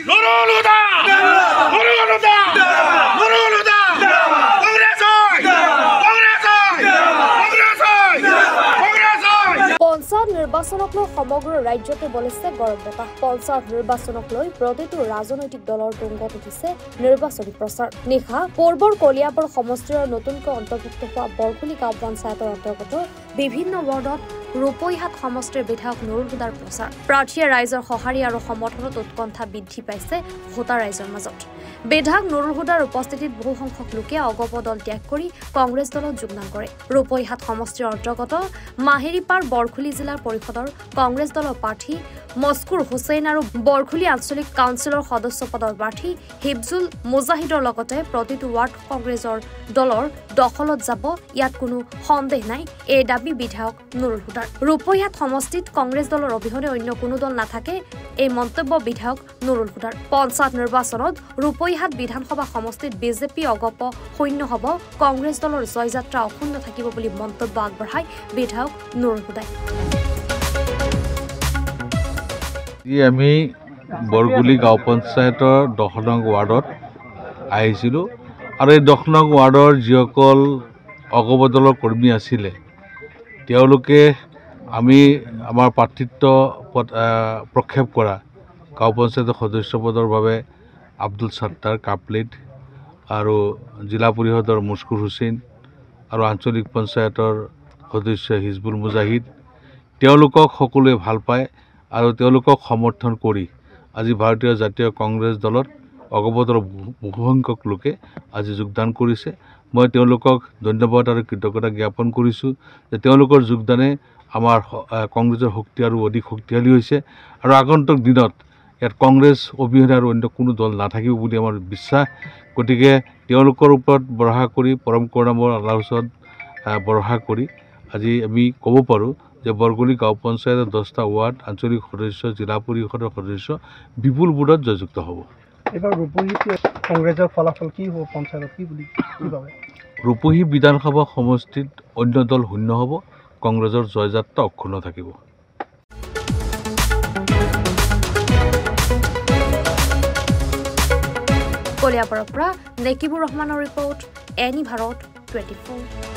নুৰুল হুদা নুৰুল হুদা নুৰুল হুদা কংগ্ৰেস হয় কংগ্ৰেস হয় কংগ্ৰেস হয় কংগ্ৰেস হয় পঞ্চায়ত নিৰ্বাচনক লৈ সমগ্ৰ ৰাজ্যতে বলিছে গৰম বতাহ পঞ্চায়ত নিৰ্বাচনক লৈ প্ৰতিটো ৰাজনৈতিক দলৰ তুংগত উঠিছে নিৰ্বাচনী প্ৰচাৰ নিশা পূৰ্বৰ কলিয়াবৰ সমষ্টিৰ নতুনকৈ অন্তৰ্ভুক্ত হোৱা বৰকুলি গাঁও পঞ্চায়তৰ অন্তৰ্গত বিভিন্ন ৱাৰ্ডত ৰূপৈহাট সমষ্টিৰ বিধায়ক নুৰুল হুদাৰ প্ৰচাৰ প্ৰাৰ্থীয়ে ৰাইজৰ সঁহাৰি আৰু সমৰ্থনত উৎকণ্ঠা বৃদ্ধি পাইছে ভোটাৰ ৰাইজৰ মাজত বিধায়ক নুৰুল হুদাৰ উপস্থিতিত বহু সংখ্যক লোকে অগপ দল ত্যাগ কৰি কংগ্ৰেছ দলত যোগদান কৰে ৰূপৈহাট সমষ্টিৰ অন্তৰ্গত মাহেৰীপাৰ বৰখুলি জিলাৰ পৰিষদৰ কংগ্ৰেছ দলৰ প্ৰাৰ্থী মস্কুৰ হুছেইন আৰু বৰখুলি আঞ্চলিক কাউন্সিলৰ সদস্য পদৰ প্ৰাৰ্থী হিবজুল মুজাহিদৰ লগতে প্ৰতিটো ৱাৰ্ড কংগ্ৰেছৰ দলৰ দখলত যাব ইয়াত কোনো সন্দেহ নাই এই দাবী বিধায়ক নুৰুল হুদাৰ ৰূপৈহাট সমষ্টিত কংগ্ৰেছ দলৰ অবিহনে অন্য কোনো দল নাথাকে এই মন্তব্য বিধায়ক নুৰুল হুদাৰ পঞ্চায়ত নিৰ্বাচনত ৰূপৈহাট বিধানসভা সমষ্টিত বিজেপি অগপ শূন্য হ'ব কংগ্ৰেছ দলৰ জয়যাত্ৰা অক্ষুণ্ণ থাকিব বুলি মন্তব্য আগবঢ়ায় বিধায়ক নুৰুল হুদাই আমি বৰগুলি গাঁও পঞ্চায়তৰ 10 নং ৱাৰ্ডত আহিছিলোঁ আৰু এই 10 নং ৱাৰ্ডৰ যিসকল অগপ দলৰ কৰ্মী আছিলে তেওঁলোকে আমি আমাৰ প্ৰাৰ্থিত্ব প্ৰক্ষেপ কৰা গাঁও পঞ্চায়তৰ সদস্য পদৰ বাবে আব্দুল সত্তাৰ কাপলিট আৰু জিলা পৰিষদৰ মস্কুৰ হুছেইন আৰু আঞ্চলিক পঞ্চায়তৰ সদস্য হিজবুল মুজাহিদ তেওঁলোকক সকলোৱে ভাল পায় আৰু তেওঁলোকক সমৰ্থন কৰি আজি ভাৰতীয় জাতীয় কংগ্ৰেছ দলত অগপ দলৰ বহু সংখ্যক লোকে আজি যোগদান কৰিছে মই তেওঁলোকক ধন্যবাদ আৰু কৃতজ্ঞতা জ্ঞাপন কৰিছোঁ যে তেওঁলোকৰ যোগদানে আমাৰ কংগ্ৰেছৰ শক্তি আৰু অধিক শক্তিশালী হৈছে আৰু আগন্তুক দিনত ইয়াত কংগ্ৰেছ অবিহনে আৰু অন্য কোনো দল নাথাকিব বুলি আমাৰ বিশ্বাস গতিকে তেওঁলোকৰ ওপৰত ভৰসা কৰি পৰম কৰুণাময় আল্লাহৰ ওচৰত ভৰসা কৰি আজি আমি ক'ব পাৰোঁ যে বৰগুলি গাঁও পঞ্চায়তৰ 10টা ৱাৰ্ড আঞ্চলিক সদস্য জিলা পৰিষদৰ সদস্য বিপুল ভোটত জয়যুক্ত হ'ব এবাৰ ৰূপহী কংগ্ৰেছৰ ফলাফল কি হ'ব পঞ্চায়তত কি বুলি ভাবে ৰূপহী বিধানসভা সমষ্টিত অন্য দল শূন্য হ'ব কংগ্ৰেছৰ জয়যাত্ৰা অক্ষুণ্ণ থাকিব কলিয়াবৰৰ পৰা নেকিবুৰ ৰহমানৰ ৰিপৰ্ট এনি ভাৰত 24